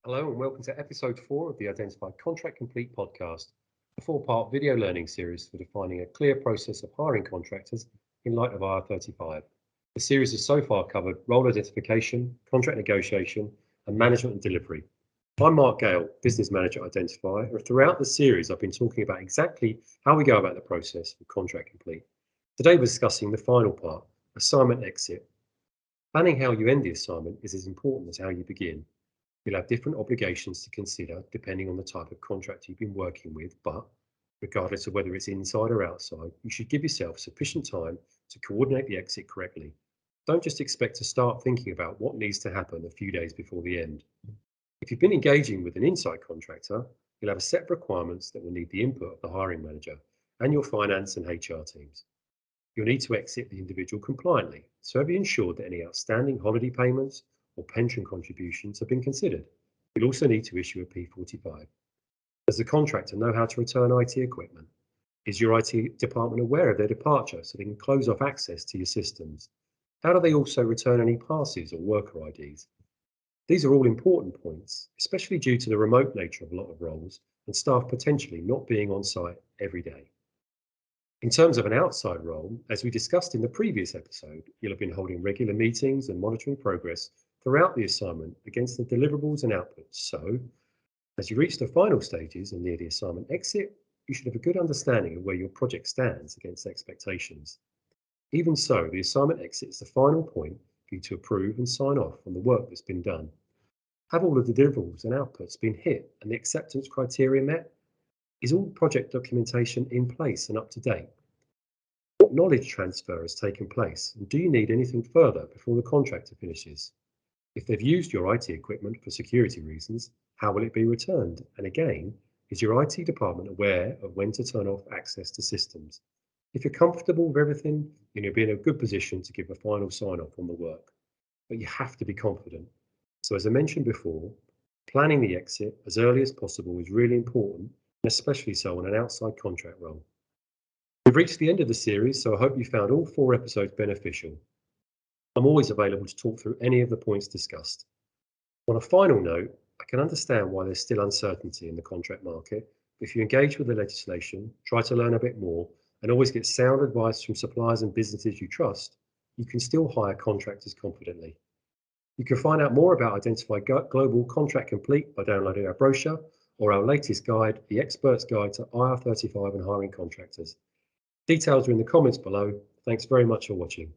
Hello and welcome to episode 4 of the Identified Contract Complete podcast, a 4-part video learning series for defining a clear process of hiring contractors in light of IR35. The series has so far covered role identification, contract negotiation, and management and delivery. I'm Mark Gale, Business Manager at Identify, and throughout the series I've been talking about exactly how we go about the process of Contract Complete. Today we're discussing the final part, assignment exit. Planning how you end the assignment is as important as how you begin. You'll have different obligations to consider depending on the type of contract you've been working with, but regardless of whether it's inside or outside, you should give yourself sufficient time to coordinate the exit correctly. Don't just expect to start thinking about what needs to happen a few days before the end. If you've been engaging with an inside contractor, you'll have a set of requirements that will need the input of the hiring manager and your finance and HR teams. You'll need to exit the individual compliantly, so have you ensured that any outstanding holiday payments or pension contributions have been considered. You'll also need to issue a P45. Does the contractor know how to return IT equipment? Is your IT department aware of their departure so they can close off access to your systems? How do they also return any passes or worker IDs? These are all important points, especially due to the remote nature of a lot of roles and staff potentially not being on site every day. In terms of an outside role, as we discussed in the previous episode, you'll have been holding regular meetings and monitoring progress throughout the assignment against the deliverables and outputs. So, as you reach the final stages and near the assignment exit, you should have a good understanding of where your project stands against expectations. Even so, the assignment exit is the final point for you to approve and sign off on the work that's been done. Have all of the deliverables and outputs been hit and the acceptance criteria met? Is all project documentation in place and up to date? What knowledge transfer has taken place, and do you need anything further before the contractor finishes? If they've used your IT equipment for security reasons, how will it be returned? And again, is your IT department aware of when to turn off access to systems? If you're comfortable with everything, then you'll be in a good position to give a final sign-off on the work. But you have to be confident. So as I mentioned before, planning the exit as early as possible is really important, and especially so on an outside contract role. We've reached the end of the series, so I hope you found all 4 episodes beneficial. I'm always available to talk through any of the points discussed. On a final note, I can understand why there's still uncertainty in the contract market. If you engage with the legislation, try to learn a bit more, and always get sound advice from suppliers and businesses you trust, you can still hire contractors confidently. You can find out more about Identify Global Contract Complete by downloading our brochure or our latest guide, The Expert's Guide to IR35 and Hiring Contractors. Details are in the comments below. Thanks very much for watching.